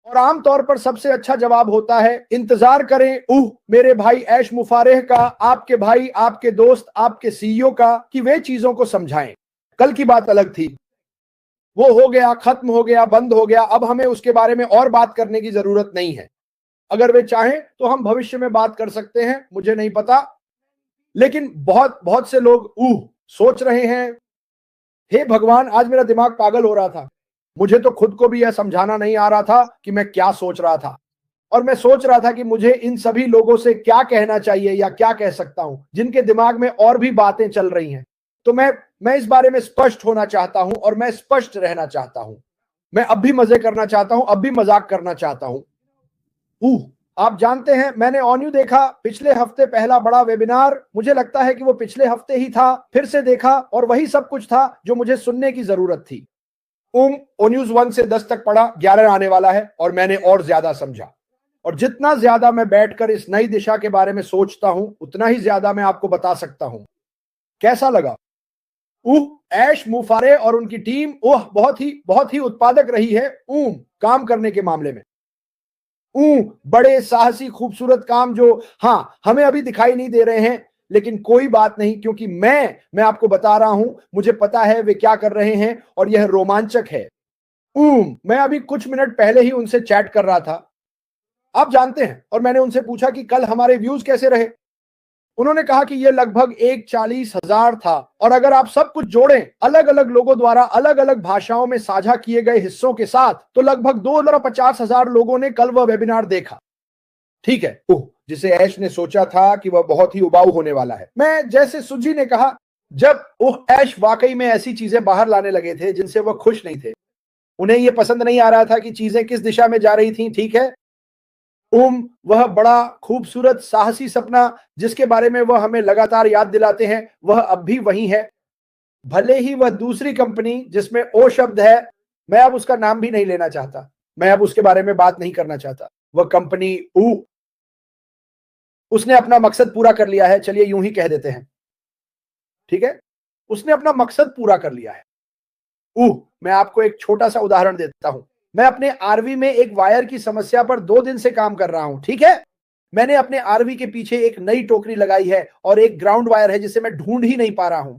और आमतौर पर सबसे अच्छा जवाब होता है इंतजार करें मेरे भाई ऐश मुफारेह का, आपके भाई, आपके दोस्त, आपके सीईओ का, कि वे चीजों को समझाएं। कल की बात अलग थी, वो हो गया, खत्म हो गया, बंद हो गया, अब हमें उसके बारे में और बात करने की जरूरत नहीं है। अगर वे चाहें तो हम भविष्य में बात कर सकते हैं, मुझे नहीं पता। लेकिन बहुत बहुत से लोग सोच रहे हैं, हे भगवान, आज मेरा दिमाग पागल हो रहा था। मुझे तो खुद को भी यह समझाना नहीं आ रहा था कि मैं क्या सोच रहा था। और मैं सोच रहा था कि मुझे इन सभी लोगों से क्या कहना चाहिए या क्या कह सकता हूं, जिनके दिमाग में और भी बातें चल रही हैं। तो मैं इस बारे में स्पष्ट होना चाहता हूं और मैं स्पष्ट रहना चाहता हूं। मैं अब भी मजे करना चाहता हूं, अब भी मजाक करना चाहता हूं। आप जानते हैं, मैंने ऑन देखा पिछले हफ्ते पहला बड़ा वेबिनार, मुझे लगता है कि वो पिछले हफ्ते ही था, फिर से देखा और वही सब कुछ था जो मुझे सुनने की जरूरत थी। ओ न्यूज 1 से 10 तक पढ़ा, 11 आने वाला है और मैंने और ज्यादा समझा। और जितना ज्यादा मैं बैठकर इस नई दिशा के बारे में सोचता हूं, उतना ही ज्यादा मैं आपको बता सकता हूं। कैसा लगा? ऐश मुफारे और उनकी टीम बहुत ही उत्पादक रही है काम करने के मामले में। बड़े साहसी खूबसूरत काम जो हमें अभी दिखाई नहीं दे रहे हैं, लेकिन कोई बात नहीं, क्योंकि मैं आपको बता रहा हूं, मुझे पता है वे क्या कर रहे हैं और यह रोमांचक है। मैं अभी कुछ मिनट पहले ही उनसे चैट कर रहा था, आप जानते हैं, और मैंने उनसे पूछा कि कल हमारे व्यूज कैसे रहे। उन्होंने कहा कि यह लगभग 140,000 था, और अगर आप सब कुछ जोड़ें अलग अलग लोगों द्वारा अलग अलग भाषाओं में साझा किए गए हिस्सों के साथ, तो लगभग 2,50,000 लोगों ने कल वह वेबिनार देखा। ठीक है, जिसे ऐश ने सोचा था कि वह बहुत ही उबाऊ होने वाला है। मैं, जैसे सुजी ने कहा, जब ऐश वाकई में ऐसी चीजें बाहर लाने लगे थे जिनसे वह खुश नहीं थे, उन्हें यह पसंद नहीं आ रहा था कि चीजें किस दिशा में जा रही थी। ठीक है, वह बड़ा खूबसूरत साहसी सपना जिसके बारे में वह हमें लगातार याद दिलाते हैं, वह अब भी वही है। भले ही वह दूसरी कंपनी जिसमें ओ शब्द है, मैं अब उसका नाम भी नहीं लेना चाहता, मैं अब उसके बारे में बात नहीं करना चाहता। वह कंपनी उसने अपना मकसद पूरा कर लिया है, चलिए यूं ही कह देते हैं। ठीक है, उसने अपना मकसद पूरा कर लिया है। मैं आपको एक छोटा सा उदाहरण देता हूं। मैं अपने आरवी में एक वायर की समस्या पर 2 दिन से काम कर रहा हूं। ठीक है, मैंने अपने आरवी के पीछे एक नई टोकरी लगाई है और एक ग्राउंड वायर है जिसे मैं ढूंढ ही नहीं पा रहा हूं।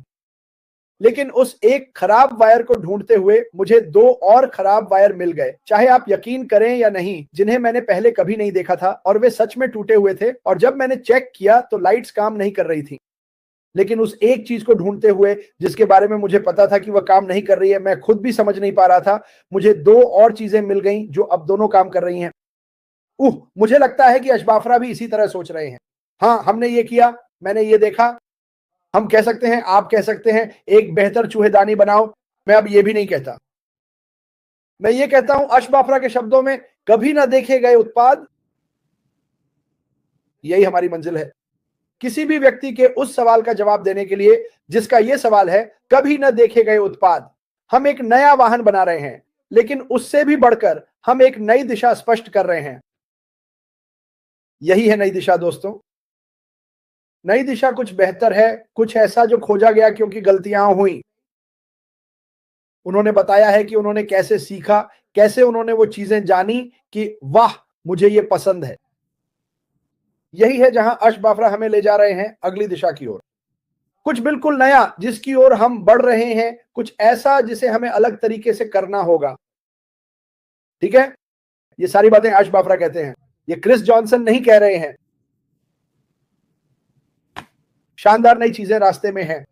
लेकिन उस एक खराब वायर को ढूंढते हुए मुझे 2 और खराब वायर मिल गए, चाहे आप यकीन करें या नहीं, जिन्हें मैंने पहले कभी नहीं देखा था, और वे सच में टूटे हुए थे। और जब मैंने चेक किया तो लाइट्स काम नहीं कर रही थी। लेकिन उस एक चीज को ढूंढते हुए जिसके बारे में मुझे पता था कि वह काम नहीं कर रही है, मैं खुद भी समझ नहीं पा रहा था, मुझे 2 और चीजें मिल गईं जो अब दोनों काम कर रही हैं। मुझे लगता है कि अशबाफरा भी इसी तरह सोच रहे हैं। हमने ये किया, मैंने ये देखा, हम कह सकते हैं, आप कह सकते हैं, एक बेहतर चूहेदानी बनाओ। मैं अब ये भी नहीं कहता, मैं ये कहता हूं अशबाफरा के शब्दों में, कभी ना देखे गए उत्पाद, यही हमारी मंजिल है। किसी भी व्यक्ति के उस सवाल का जवाब देने के लिए जिसका यह सवाल है, कभी न देखे गए उत्पाद, हम एक नया वाहन बना रहे हैं, लेकिन उससे भी बढ़कर हम एक नई दिशा स्पष्ट कर रहे हैं। यही है नई दिशा दोस्तों। नई दिशा कुछ बेहतर है, कुछ ऐसा जो खोजा गया क्योंकि गलतियां हुई। उन्होंने बताया है कि उन्होंने कैसे सीखा, कैसे उन्होंने वो चीजें जानी कि वाह, मुझे ये पसंद है। यही है जहां अशबाफरा हमें ले जा रहे हैं, अगली दिशा की ओर। कुछ बिल्कुल नया जिसकी ओर हम बढ़ रहे हैं, कुछ ऐसा जिसे हमें अलग तरीके से करना होगा। ठीक है, ये सारी बातें अशबाफरा कहते हैं, ये क्रिस जॉनसन नहीं कह रहे हैं। शानदार नई चीजें रास्ते में हैं,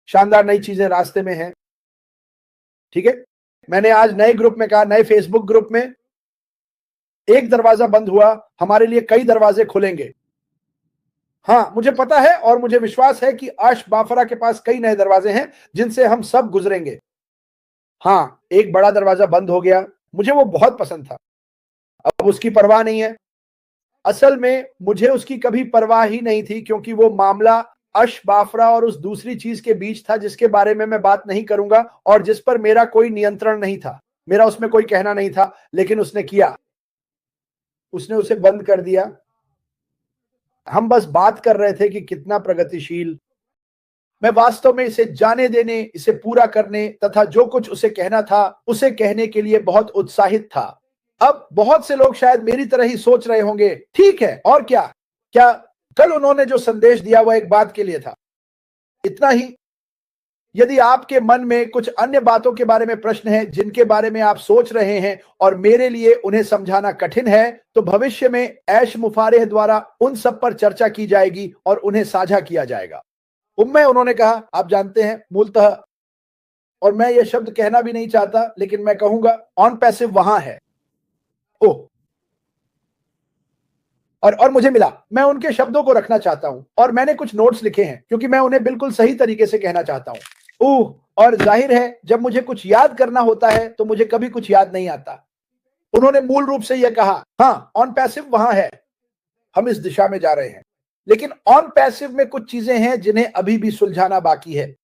शानदार नई चीजें रास्ते में हैं। ठीक है, मैंने आज नए ग्रुप में कहा, नए फेसबुक ग्रुप में, एक दरवाजा बंद हुआ, हमारे लिए कई दरवाजे खुलेंगे। मुझे पता है और मुझे विश्वास है कि अशबाफरा के पास कई नए दरवाजे हैं जिनसे हम सब गुजरेंगे। एक बड़ा दरवाजा बंद हो गया, मुझे वो बहुत पसंद था, अब उसकी परवाह नहीं है। असल में मुझे उसकी कभी परवाह ही नहीं थी, क्योंकि वो मामला अशबाफरा और उस दूसरी चीज के बीच था जिसके बारे में मैं बात नहीं करूंगा और जिस पर मेरा कोई नियंत्रण नहीं था, मेरा उसमें कोई कहना नहीं था। लेकिन उसने किया, उसने उसे बंद कर दिया। हम बस बात कर रहे थे कि कितना प्रगतिशील, मैं वास्तव में इसे जाने देने, इसे पूरा करने तथा जो कुछ उसे कहना था उसे कहने के लिए बहुत उत्साहित था। अब बहुत से लोग शायद मेरी तरह ही सोच रहे होंगे, ठीक है और क्या कल उन्होंने जो संदेश दिया वह एक बात के लिए था, इतना ही। यदि आपके मन में कुछ अन्य बातों के बारे में प्रश्न है जिनके बारे में आप सोच रहे हैं और मेरे लिए उन्हें समझाना कठिन है, तो भविष्य में ऐश मुफारेह द्वारा उन सब पर चर्चा की जाएगी और उन्हें साझा किया जाएगा। उन्होंने कहा, आप जानते हैं मूलतः, और मैं ये शब्द कहना भी नहीं चाहता लेकिन मैं कहूंगा, ऑन पैसिव वहां है। ओह, और मुझे मिला, मैं उनके शब्दों को रखना चाहता हूं और मैंने कुछ नोट्स लिखे हैं क्योंकि मैं उन्हें बिल्कुल सही तरीके से कहना चाहता हूं। और जाहिर है जब मुझे कुछ याद करना होता है तो मुझे कभी कुछ याद नहीं आता। उन्होंने मूल रूप से यह कहा, हाँ ऑन पैसिव वहां है, हम इस दिशा में जा रहे हैं, लेकिन ऑन पैसिव में कुछ चीजें हैं जिन्हें अभी भी सुलझाना बाकी है।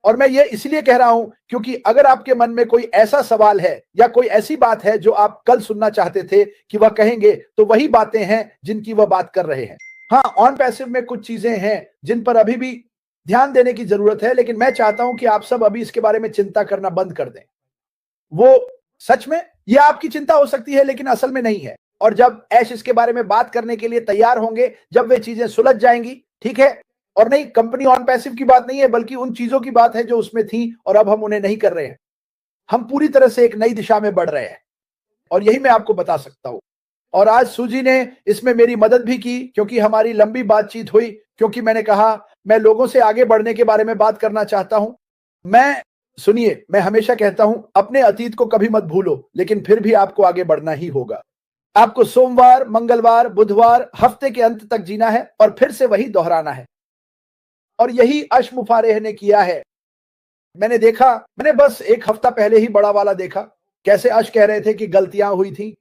और मैं ये इसलिए कह रहा हूं क्योंकि अगर आपके मन में कोई ऐसा सवाल है या कोई ऐसी बात है जो आप कल सुनना चाहते थे कि वह कहेंगे, तो वही बातें हैं जिनकी वह बात कर रहे हैं। हाँ, ऑन पैसिव में कुछ चीजें हैं जिन पर अभी भी ध्यान देने की जरूरत है, लेकिन मैं चाहता हूं कि आप सब अभी इसके बारे में चिंता करना बंद कर दें। वो सच में यह आपकी चिंता हो सकती है लेकिन असल में नहीं है। और जब ऐश इसके बारे में बात करने के लिए तैयार होंगे, जब वे चीजें सुलझ जाएंगी, ठीक है, और नहीं, कंपनी ऑन पैसिव की बात नहीं है बल्कि उन चीजों की बात है जो उसमें थी और अब हम उन्हें नहीं कर रहे हैं। हम पूरी तरह से एक नई दिशा में बढ़ रहे हैं और यही मैं आपको बता सकता हूं। और आज सूजी ने इसमें मेरी मदद भी की क्योंकि हमारी लंबी बातचीत हुई, क्योंकि मैंने कहा मैं लोगों से आगे बढ़ने के बारे में बात करना चाहता हूं। सुनिए, मैं हमेशा कहता हूं, अपने अतीत को कभी मत भूलो, लेकिन फिर भी आपको आगे बढ़ना ही होगा। आपको सोमवार, मंगलवार, बुधवार, हफ्ते के अंत तक जीना है और फिर से वही दोहराना है। और यही अश मुफारेह ने किया है। मैंने बस एक हफ्ता पहले ही बड़ा वाला देखा, कैसे अश कह रहे थे कि गलतियां हुई थी।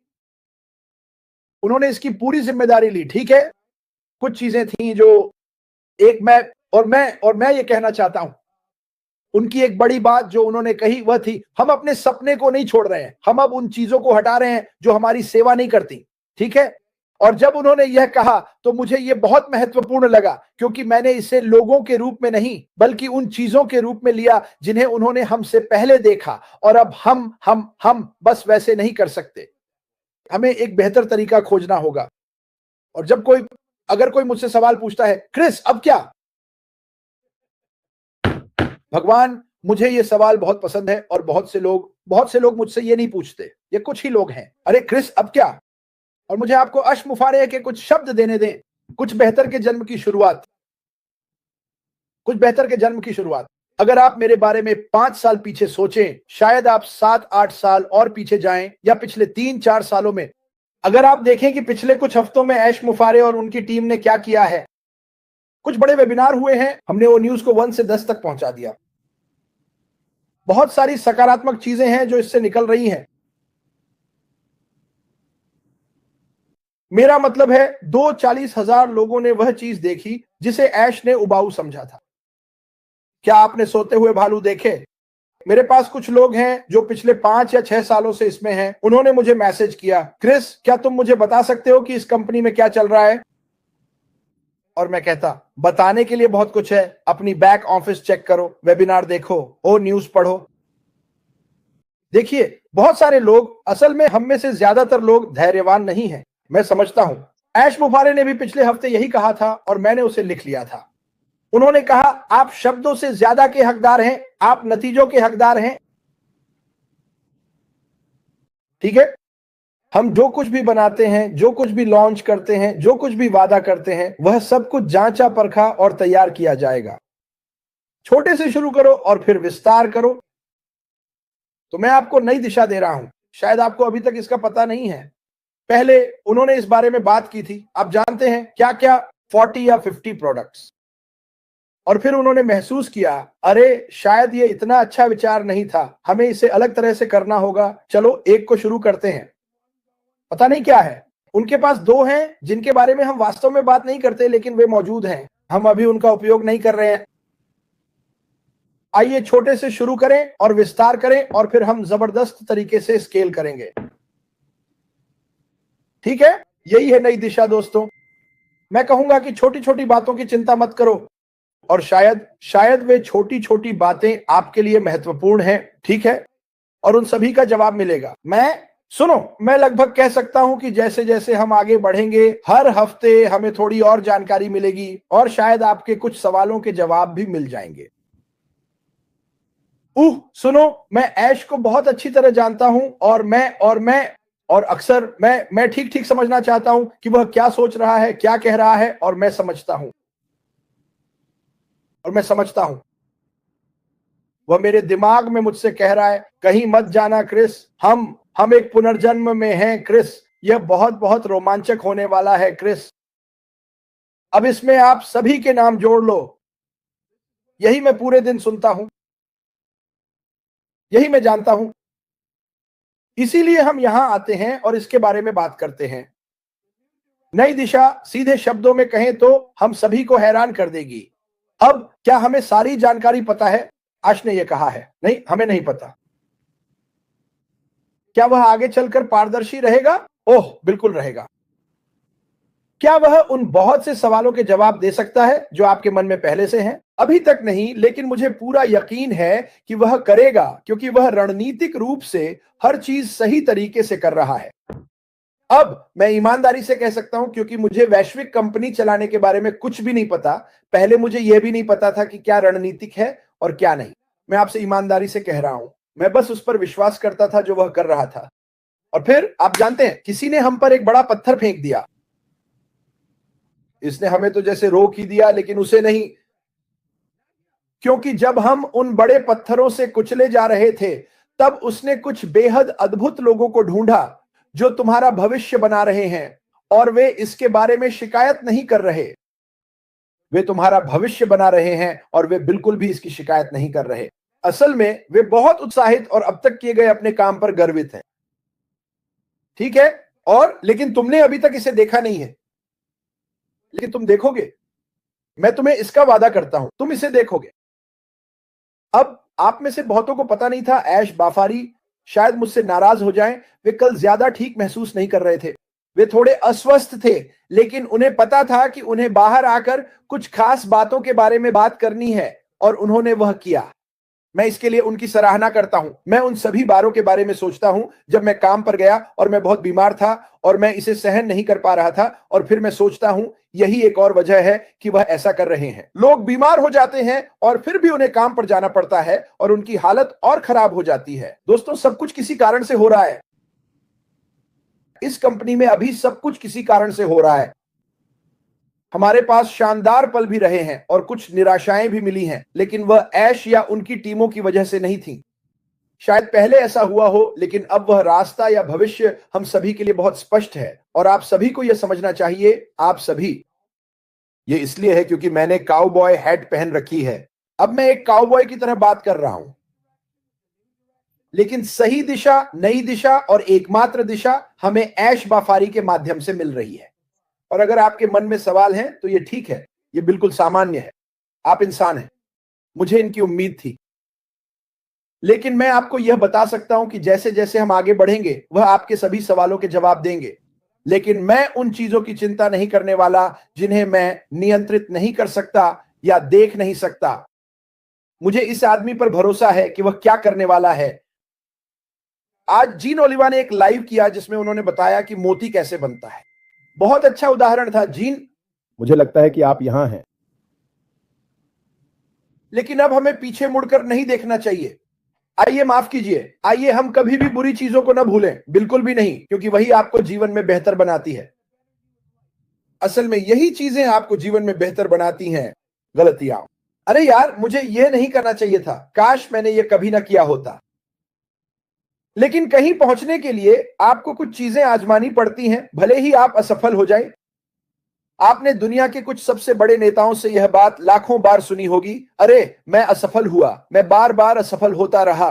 उन्होंने इसकी पूरी जिम्मेदारी ली, ठीक है। कुछ चीजें थी जो एक मैं ये कहना चाहता हूं, उनकी एक बड़ी बात जो उन्होंने कही वह थी, हम अपने सपने को नहीं छोड़ रहे हैं, हम अब उन चीजों को हटा रहे हैं जो हमारी सेवा नहीं करती, ठीक है। और जब उन्होंने यह कहा तो मुझे यह बहुत महत्वपूर्ण लगा क्योंकि मैंने इसे लोगों के रूप में नहीं बल्कि उन चीजों के रूप में लिया जिन्हें उन्होंने हमसे पहले देखा। और अब हम बस वैसे नहीं कर सकते, हमें एक बेहतर तरीका खोजना होगा। और अगर कोई मुझसे सवाल पूछता है, क्रिस अब क्या, भगवान, मुझे ये सवाल बहुत पसंद है और बहुत से लोग मुझसे ये नहीं पूछते, ये कुछ ही लोग हैं। अरे क्रिस अब क्या? और मुझे आपको अश मुफारेह के कुछ शब्द देने दें, कुछ बेहतर के जन्म की शुरुआत। अगर आप मेरे बारे में 5 साल पीछे सोचें, शायद आप 7-8 साल और पीछे जाएं, या पिछले 3-4 सालों में अगर आप देखें कि पिछले कुछ हफ्तों में ऐश मुफारेह और उनकी टीम ने क्या किया है। कुछ बड़े वेबिनार हुए हैं, हमने वो न्यूज को 1 से 10 तक पहुंचा दिया। बहुत सारी सकारात्मक चीजें हैं जो इससे निकल रही हैं। मेरा मतलब है 2-40,000 लोगों ने वह चीज देखी जिसे ऐश ने उबाऊ समझा था। क्या आपने सोते हुए भालू देखे? मेरे पास कुछ लोग हैं जो पिछले 5 या 6 सालों से इसमें हैं। उन्होंने मुझे मैसेज किया, क्रिस क्या तुम मुझे बता सकते हो कि इस कंपनी में क्या चल रहा है? और मैं कहता, बताने के लिए बहुत कुछ है, अपनी बैक ऑफिस चेक करो, वेबिनार देखो, ओ न्यूज पढ़ो। देखिए, बहुत सारे लोग, असल में हम में से ज्यादातर लोग धैर्यवान नहीं हैं, मैं समझता हूं। ऐश मुफारेह ने भी पिछले हफ्ते यही कहा था और मैंने उसे लिख लिया था। उन्होंने कहा, आप शब्दों से ज्यादा के हकदार हैं, आप नतीजों के हकदार हैं, ठीक है। हम जो कुछ भी बनाते हैं, जो कुछ भी लॉन्च करते हैं, जो कुछ भी वादा करते हैं, वह सब कुछ जांचा परखा और तैयार किया जाएगा। छोटे से शुरू करो और फिर विस्तार करो। तो मैं आपको नई दिशा दे रहा हूं, शायद आपको अभी तक इसका पता नहीं है। पहले उन्होंने इस बारे में बात की थी, आप जानते हैं क्या क्या, 40 या 50 प्रोडक्ट्स। और फिर उन्होंने महसूस किया, अरे शायद ये इतना अच्छा विचार नहीं था, हमें इसे अलग तरह से करना होगा, चलो एक को शुरू करते हैं। पता नहीं क्या है, उनके पास 2 हैं जिनके बारे में हम वास्तव में बात नहीं करते, लेकिन वे मौजूद हैं, हम अभी उनका उपयोग नहीं कर रहे हैं। आइए छोटे से शुरू करें और विस्तार करें और फिर हम जबरदस्त तरीके से स्केल करेंगे, ठीक है। यही है नई दिशा दोस्तों। मैं कहूंगा कि छोटी छोटी बातों की चिंता मत करो, और शायद शायद वे छोटी छोटी बातें आपके लिए महत्वपूर्ण हैं, ठीक है, और उन सभी का जवाब मिलेगा। मैं लगभग कह सकता हूं कि जैसे जैसे हम आगे बढ़ेंगे, हर हफ्ते हमें थोड़ी और जानकारी मिलेगी और शायद आपके कुछ सवालों के जवाब भी मिल जाएंगे। सुनो, मैं ऐश को बहुत अच्छी तरह जानता हूं और अक्सर मैं ठीक ठीक समझना चाहता हूं कि वह क्या सोच रहा है, क्या कह रहा है, और मैं समझता हूं। वह मेरे दिमाग में मुझसे कह रहा है, कहीं मत जाना क्रिस, हम एक पुनर्जन्म में हैं क्रिस, यह बहुत बहुत रोमांचक होने वाला है क्रिस। अब इसमें आप सभी के नाम जोड़ लो। यही मैं पूरे दिन सुनता हूं, यही मैं जानता हूं। इसीलिए हम यहां आते हैं और इसके बारे में बात करते हैं। नई दिशा सीधे शब्दों में कहें तो हम सभी को हैरान कर देगी। अब क्या हमें सारी जानकारी पता है? आश ने यह कहा है, नहीं, हमें नहीं पता। क्या वह आगे चलकर पारदर्शी रहेगा? ओह, बिल्कुल रहेगा। क्या वह उन बहुत से सवालों के जवाब दे सकता है जो आपके मन में पहले से हैं? अभी तक नहीं, लेकिन मुझे पूरा यकीन है कि वह करेगा, क्योंकि वह रणनीतिक रूप से हर चीज सही तरीके से कर रहा है। अब मैं ईमानदारी से कह सकता हूं, क्योंकि मुझे वैश्विक कंपनी चलाने के बारे में कुछ भी नहीं पता। पहले मुझे यह भी नहीं पता था कि क्या रणनीतिक है और क्या नहीं। मैं आपसे ईमानदारी से कह रहा हूं, मैं बस उस पर विश्वास करता था जो वह कर रहा था। और फिर आप जानते हैं, किसी ने हम पर एक बड़ा पत्थर फेंक दिया। इसने हमें तो जैसे रोक ही दिया, लेकिन उसे नहीं, क्योंकि जब हम उन बड़े पत्थरों से कुचले जा रहे थे, तब उसने कुछ बेहद अद्भुत लोगों को ढूंढा जो तुम्हारा भविष्य बना रहे हैं, और वे इसके बारे में शिकायत नहीं कर रहे। वे तुम्हारा भविष्य बना रहे हैं और वे बिल्कुल भी इसकी शिकायत नहीं कर रहे। असल में वे बहुत उत्साहित और अब तक किए गए अपने काम पर गर्वित हैं, ठीक है? और लेकिन तुमने अभी तक इसे देखा नहीं है, लेकिन तुम देखोगे। मैं तुम्हें इसका वादा करता हूं, तुम इसे देखोगे। अब आप में से बहुतों को पता नहीं था, ऐश बाफारी शायद मुझसे नाराज हो जाएं। वे कल ज्यादा ठीक महसूस नहीं कर रहे थे। वे थोड़े अस्वस्थ थे, लेकिन उन्हें पता था कि उन्हें बाहर आकर कुछ खास बातों के बारे में बात करनी है, और उन्होंने वह किया। मैं इसके लिए उनकी सराहना करता हूं। मैं उन सभी बारों के बारे में सोचता हूं जब मैं काम पर गया और मैं बहुत बीमार था और मैं इसे सहन नहीं कर पा रहा था, और फिर मैं सोचता हूं यही एक और वजह है कि वह ऐसा कर रहे हैं। लोग बीमार हो जाते हैं और फिर भी उन्हें काम पर जाना पड़ता है और उनकी हालत और खराब हो जाती है। दोस्तों, सब कुछ किसी कारण से हो रहा है। इस कंपनी में अभी सब कुछ किसी कारण से हो रहा है। हमारे पास शानदार पल भी रहे हैं और कुछ निराशाएं भी मिली हैं, लेकिन वह ऐश या उनकी टीमों की वजह से नहीं थी। शायद पहले ऐसा हुआ हो, लेकिन अब वह रास्ता या भविष्य हम सभी के लिए बहुत स्पष्ट है, और आप सभी को यह समझना चाहिए, आप सभी। ये इसलिए है क्योंकि मैंने काउबॉय हैट पहन रखी है। अब मैं एक काउबॉय की तरह बात कर रहा हूं, लेकिन सही दिशा, नई दिशा और एकमात्र दिशा हमें ऐश बाफारी के माध्यम से मिल रही है। और अगर आपके मन में सवाल हैं तो ये ठीक है, ये बिल्कुल सामान्य है। आप इंसान हैं, मुझे इनकी उम्मीद थी। लेकिन मैं आपको यह बता सकता हूं कि जैसे जैसे हम आगे बढ़ेंगे, वह आपके सभी सवालों के जवाब देंगे। लेकिन मैं उन चीजों की चिंता नहीं करने वाला जिन्हें मैं नियंत्रित नहीं कर सकता या देख नहीं सकता। मुझे इस आदमी पर भरोसा है कि वह क्या करने वाला है। आज जीन ओलिवा ने एक लाइव किया जिसमें उन्होंने बताया कि मोती कैसे बनता है। बहुत अच्छा उदाहरण था जीन। मुझे लगता है कि आप यहां हैं। लेकिन अब हमें पीछे मुड़कर नहीं देखना चाहिए। आइए, माफ कीजिए, आइए हम कभी भी बुरी चीजों को न भूलें, बिल्कुल भी नहीं, क्योंकि वही आपको जीवन में बेहतर बनाती है। असल में यही चीजें आपको जीवन में बेहतर बनाती हैं, गलतियां। अरे यार, मुझे यह नहीं करना चाहिए था, काश मैंने यह कभी ना किया होता। लेकिन कहीं पहुंचने के लिए आपको कुछ चीजें आजमानी पड़ती हैं, भले ही आप असफल हो जाएं। आपने दुनिया के कुछ सबसे बड़े नेताओं से यह बात लाखों बार सुनी होगी, अरे मैं असफल हुआ, मैं बार बार असफल होता रहा।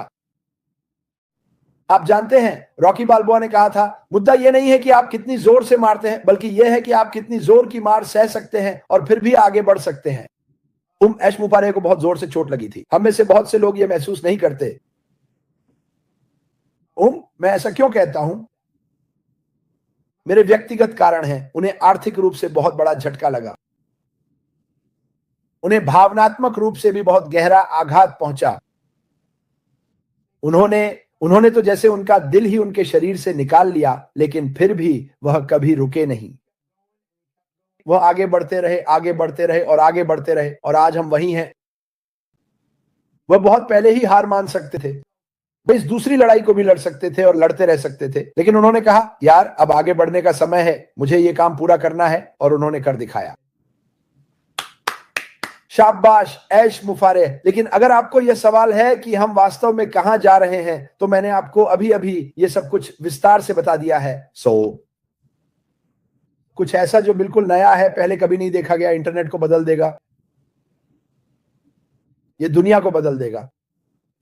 आप जानते हैं, रॉकी बाल्बोआ ने कहा था, मुद्दा यह नहीं है कि आप कितनी जोर से मारते हैं, बल्कि यह है कि आप कितनी जोर की मार सह सकते हैं और फिर भी आगे बढ़ सकते हैं। ऐश मुफारेह को बहुत जोर से चोट लगी थी। हम में से बहुत से लोग यह महसूस नहीं करते। मैं ऐसा क्यों कहता हूं? मेरे व्यक्तिगत कारण हैं। उन्हें आर्थिक रूप से बहुत बड़ा झटका लगा। उन्हें भावनात्मक रूप से भी बहुत गहरा आघात पहुंचा। उन्होंने तो जैसे उनका दिल ही उनके शरीर से निकाल लिया, लेकिन फिर भी वह कभी रुके नहीं। वह आगे बढ़ते रहे, आगे बढ़ते रहे और आगे बढ़ते रहे, और आज हम वहीं हैं। वह बहुत पहले ही हार मान सकते थे, वे इस दूसरी लड़ाई को भी लड़ सकते थे और लड़ते रह सकते थे, लेकिन उन्होंने कहा यार अब आगे बढ़ने का समय है, मुझे ये काम पूरा करना है, और उन्होंने कर दिखाया। शाबाश ऐश मुफारेह। लेकिन अगर आपको यह सवाल है कि हम वास्तव में कहां जा रहे हैं, तो मैंने आपको अभी अभी ये सब कुछ विस्तार से बता दिया है। कुछ ऐसा जो बिल्कुल नया है, पहले कभी नहीं देखा गया, इंटरनेट को बदल देगा, ये दुनिया को बदल देगा,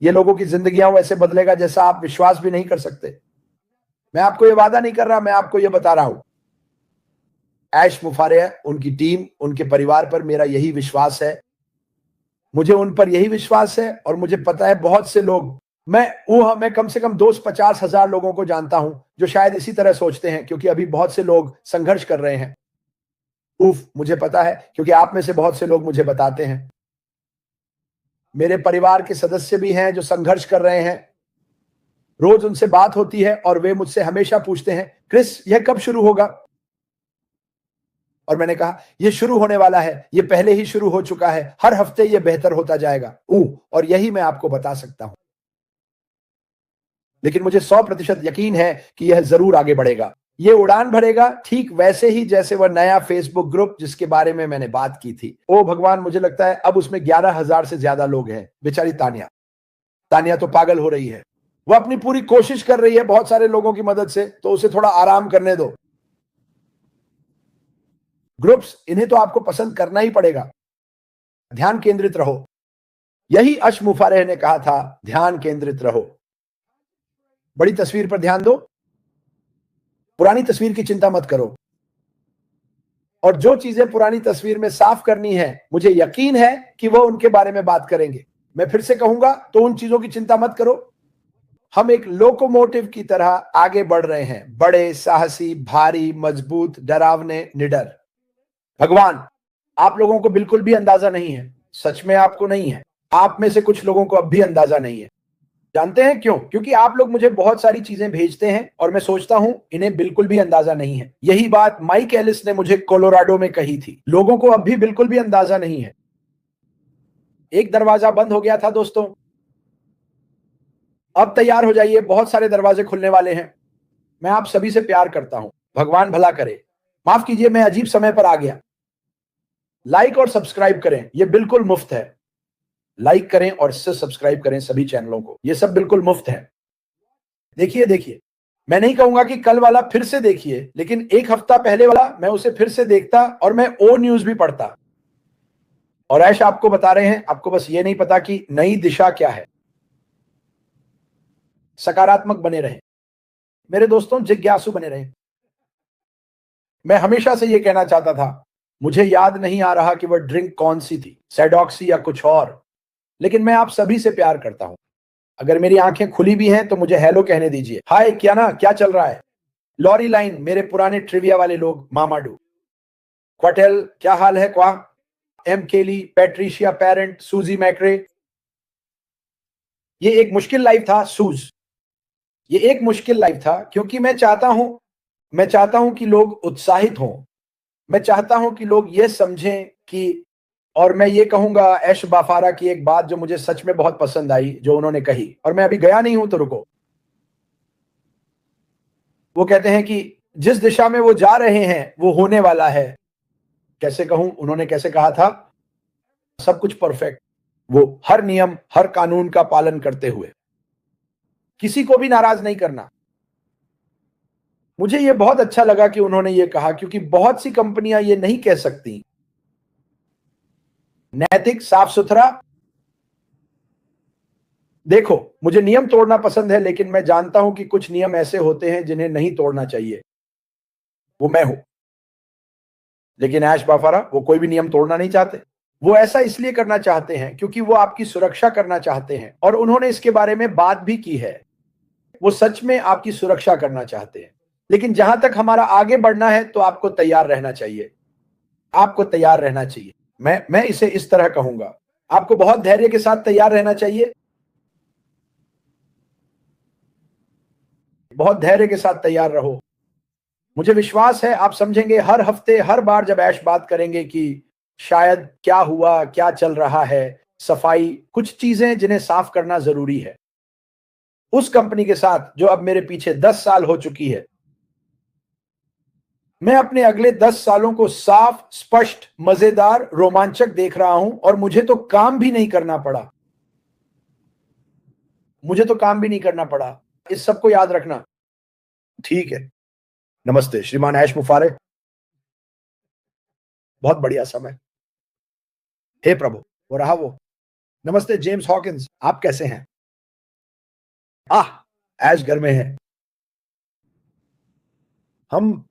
ये लोगों की जिंदगियां वैसे बदलेगा जैसा आप विश्वास भी नहीं कर सकते। मैं आपको ये वादा नहीं कर रहा, मैं आपको ये बता रहा हूं। ऐश मुफारेह, उनकी टीम, उनके परिवार पर मेरा यही विश्वास है, मुझे उन पर यही विश्वास है, और मुझे पता है बहुत से लोग, मैं कम से कम 250,000 लोगों को जानता हूं जो शायद इसी तरह सोचते हैं, क्योंकि अभी बहुत से लोग संघर्ष कर रहे हैं। मुझे पता है, क्योंकि आप में से बहुत से लोग मुझे बताते हैं। मेरे परिवार के सदस्य भी हैं जो संघर्ष कर रहे हैं, रोज उनसे बात होती है और वे मुझसे हमेशा पूछते हैं क्रिस यह कब शुरू होगा, और मैंने कहा यह शुरू होने वाला है, यह पहले ही शुरू हो चुका है, हर हफ्ते यह बेहतर होता जाएगा। और यही मैं आपको बता सकता हूं, लेकिन मुझे 100% यकीन है कि यह जरूर आगे बढ़ेगा, ये उड़ान भरेगा, ठीक वैसे ही जैसे वह नया फेसबुक ग्रुप जिसके बारे में मैंने बात की थी। ओ भगवान, मुझे लगता है अब उसमें 11,000 से ज्यादा लोग हैं। बेचारी तानिया तो पागल हो रही है, वह अपनी पूरी कोशिश कर रही है बहुत सारे लोगों की मदद से, तो उसे थोड़ा आराम करने दो। ग्रुप्स, इन्हें तो आपको पसंद करना ही पड़ेगा। ध्यान केंद्रित रहो, यही अश मुफारेह ने कहा था, ध्यान केंद्रित रहो। बड़ी तस्वीर पर ध्यान दो, पुरानी तस्वीर की चिंता मत करो, और जो चीजें पुरानी तस्वीर में साफ करनी है, मुझे यकीन है कि वो उनके बारे में बात करेंगे। मैं फिर से कहूंगा, तो उन चीजों की चिंता मत करो। हम एक लोकोमोटिव की तरह आगे बढ़ रहे हैं, बड़े, साहसी, भारी, मजबूत, डरावने, निडर। भगवान, आप लोगों को बिल्कुल भी अंदाजा नहीं है, सच में आपको नहीं है। आप में से कुछ लोगों को अब भी अंदाजा नहीं है। जानते हैं क्यों? क्योंकि आप लोग मुझे बहुत सारी चीजें भेजते हैं और मैं सोचता हूं इन्हें बिल्कुल भी अंदाजा नहीं है। यही बात माइक एलिस ने मुझे कोलोराडो में कही थी, लोगों को अब भी बिल्कुल भी अंदाजा नहीं है। एक दरवाजा बंद हो गया था दोस्तों, अब तैयार हो जाइए, बहुत सारे दरवाजे खुलने वाले हैं। मैं आप सभी से प्यार करता हूं, भगवान भला करे। माफ कीजिए, मैं अजीब समय पर आ गया। लाइक और सब्सक्राइब करें, यह बिल्कुल मुफ्त है। लाइक करें और इससे सब्सक्राइब करें सभी चैनलों को, ये सब बिल्कुल मुफ्त है। देखिए, मैं नहीं कहूंगा कि कल वाला फिर से देखिए, लेकिन एक हफ्ता पहले वाला मैं उसे फिर से देखता और मैं ओ न्यूज भी पढ़ता। और ऐश आपको बता रहे हैं, आपको बस ये नहीं पता कि नई दिशा क्या है। सकारात्मक बने रहें मेरे दोस्तों, जिज्ञासु बने रहें। मैं हमेशा से ये कहना चाहता था, मुझे याद नहीं आ रहा कि वह ड्रिंक कौन सी थी, सैडॉक्सी या कुछ और, लेकिन मैं आप सभी से प्यार करता हूं। अगर मेरी आंखें खुली भी हैं तो मुझे हेलो कहने दीजिए। हाय क्या चल रहा है? लॉरी लाइन, मेरे पुराने ट्रिविया वाले लोग, मामाडू क्वाटेल, क्या हाल है? क्वा एम केली, पैट्रिशिया पेरेंट, सूजी मैक्रे। ये एक मुश्किल लाइफ था सूज, ये एक मुश्किल लाइफ था, क्योंकि मैं चाहता हूं कि लोग उत्साहित हों। मैं चाहता हूं कि लोग ये समझें कि, और मैं ये कहूंगा ऐश बाफारा की एक बात जो मुझे सच में बहुत पसंद आई, जो उन्होंने कही, और मैं अभी गया नहीं हूं तो रुको। वो कहते हैं कि जिस दिशा में वो जा रहे हैं वो होने वाला है। कैसे कहूं, उन्होंने कैसे कहा था? सब कुछ परफेक्ट, वो हर नियम, हर कानून का पालन करते हुए, किसी को भी नाराज नहीं करना। मुझे ये बहुत अच्छा लगा कि उन्होंने ये कहा, क्योंकि बहुत सी कंपनियां ये नहीं कह सकती। नैतिक, साफ सुथरा। देखो, मुझे नियम तोड़ना पसंद है, लेकिन मैं जानता हूं कि कुछ नियम ऐसे होते हैं जिन्हें नहीं तोड़ना चाहिए। वो मैं हूं। लेकिन ऐश बाफारा, वो कोई भी नियम तोड़ना नहीं चाहते। वो ऐसा इसलिए करना चाहते हैं क्योंकि वो आपकी सुरक्षा करना चाहते हैं, और उन्होंने इसके बारे में बात भी की है। वो सच में आपकी सुरक्षा करना चाहते हैं। लेकिन जहां तक हमारा आगे बढ़ना है, तो आपको तैयार रहना चाहिए। आपको तैयार रहना चाहिए। मैं इसे इस तरह कहूंगा, आपको बहुत धैर्य के साथ तैयार रहना चाहिए, बहुत धैर्य के साथ तैयार रहो। मुझे विश्वास है आप समझेंगे, हर हफ्ते हर बार जब ऐश बात करेंगे कि शायद क्या हुआ, क्या चल रहा है, सफाई, कुछ चीजें जिन्हें साफ करना जरूरी है। उस कंपनी के साथ जो अब मेरे पीछे 10 साल हो चुकी है, मैं अपने अगले 10 सालों को साफ, स्पष्ट, मजेदार, रोमांचक देख रहा हूं और मुझे तो काम भी नहीं करना पड़ा। मुझे तो काम भी नहीं करना पड़ा। इस सबको याद रखना। ठीक है। नमस्ते श्रीमान ऐश मुफारे। बहुत बढ़िया समय। हे प्रभु, वो रहा वो। नमस्ते जेम्स हॉकिंस, आप कैसे हैं? आह, ऐश घर में है। हम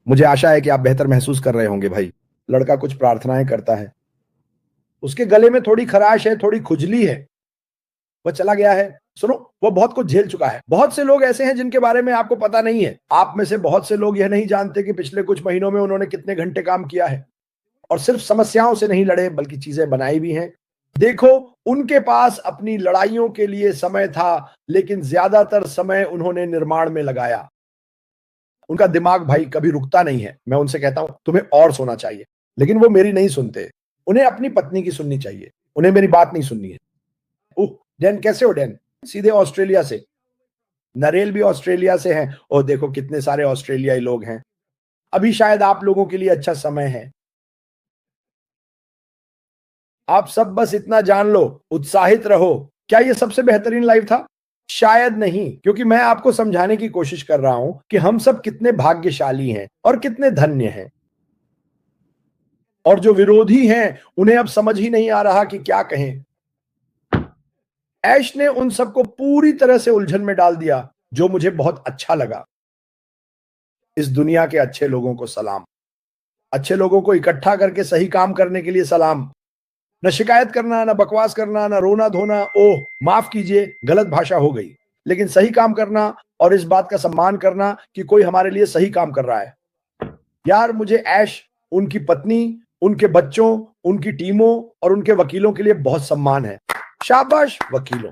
मुझे आशा है कि आप बेहतर महसूस कर रहे होंगे भाई। लड़का कुछ प्रार्थनाएं करता है, उसके गले में थोड़ी खराश है, थोड़ी खुजली है, वह चला गया है। सुनो, वो बहुत कुछ झेल चुका है। बहुत से लोग ऐसे हैं जिनके बारे में आपको पता नहीं है। आप में से बहुत से लोग यह नहीं जानते कि पिछले कुछ महीनों में उन्होंने कितने घंटे काम किया है, और सिर्फ समस्याओं से नहीं लड़े बल्कि चीजें बनाई भी हैं। देखो, उनके पास अपनी लड़ाइयों के लिए समय था, लेकिन ज्यादातर समय उन्होंने निर्माण में लगाया। उनका दिमाग भाई कभी रुकता नहीं है। मैं उनसे कहता हूं तुम्हें और सोना चाहिए, लेकिन वो मेरी नहीं सुनते। उन्हें अपनी पत्नी की सुननी चाहिए, उन्हें मेरी बात नहीं सुननी है। ओह डैन, कैसे हो डैन? सीधे ऑस्ट्रेलिया से। नरेल भी ऑस्ट्रेलिया से हैं, और देखो कितने सारे ऑस्ट्रेलियाई लोग हैं। अभी शायद आप लोगों के लिए अच्छा समय है। आप सब बस इतना जान लो, उत्साहित रहो। क्या ये सबसे बेहतरीन लाइफ था? शायद नहीं, क्योंकि मैं आपको समझाने की कोशिश कर रहा हूं कि हम सब कितने भाग्यशाली हैं और कितने धन्य हैं। और जो विरोधी हैं, उन्हें अब समझ ही नहीं आ रहा कि क्या कहें। ऐश ने उन सबको पूरी तरह से उलझन में डाल दिया, जो मुझे बहुत अच्छा लगा। इस दुनिया के अच्छे लोगों को सलाम। अच्छे लोगों को इकट्ठा करके सही काम करने के लिए सलाम। न शिकायत करना, न बकवास करना, न रोना धोना। ओह माफ कीजिए, गलत भाषा हो गई। लेकिन सही काम करना और इस बात का सम्मान करना कि कोई हमारे लिए सही काम कर रहा है। यार, मुझे ऐश, उनकी पत्नी, उनके बच्चों, उनकी टीमों और उनके वकीलों के लिए बहुत सम्मान है। शाबाश वकीलों।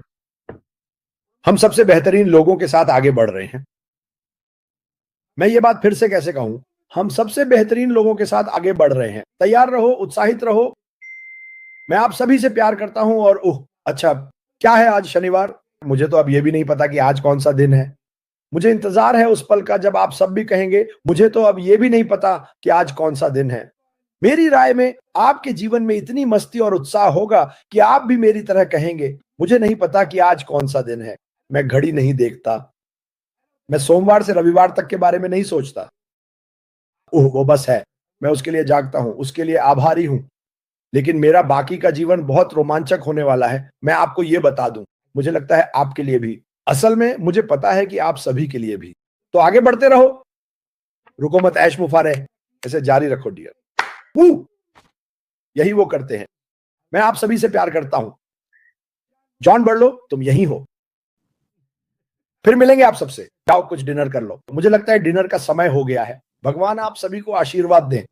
हम सबसे बेहतरीन लोगों के साथ आगे बढ़ रहे हैं। मैं ये बात फिर से कैसे कहूं? हम सबसे बेहतरीन लोगों के साथ आगे बढ़ रहे हैं। तैयार रहो, उत्साहित रहो। मैं आप सभी से प्यार करता हूं। और ओह अच्छा, क्या है आज? शनिवार। मुझे तो अब ये भी नहीं पता कि आज कौन सा दिन है। मुझे इंतजार है उस पल का जब आप सब भी कहेंगे मुझे तो अब ये भी नहीं पता कि आज कौन सा दिन है। मेरी राय में आपके जीवन में इतनी मस्ती और उत्साह होगा कि आप भी मेरी तरह कहेंगे मुझे नहीं पता कि आज कौन सा दिन है। मैं घड़ी नहीं देखता। मैं सोमवार से रविवार तक के बारे में नहीं सोचता। ओह वो बस है। मैं उसके लिए जागता हूं, उसके लिए आभारी हूं। लेकिन मेरा बाकी का जीवन बहुत रोमांचक होने वाला है, मैं आपको ये बता दूं। मुझे लगता है आपके लिए भी। असल में मुझे पता है कि आप सभी के लिए भी। तो आगे बढ़ते रहो, रुको मत ऐश मुफारे, इसे जारी रखो डियर। यही वो करते हैं। मैं आप सभी से प्यार करता हूं। जॉन बर्लो, तुम यही हो। फिर मिलेंगे आप सबसे। जाओ कुछ डिनर कर लो। मुझे लगता है डिनर का समय हो गया है। भगवान आप सभी को आशीर्वाद दें।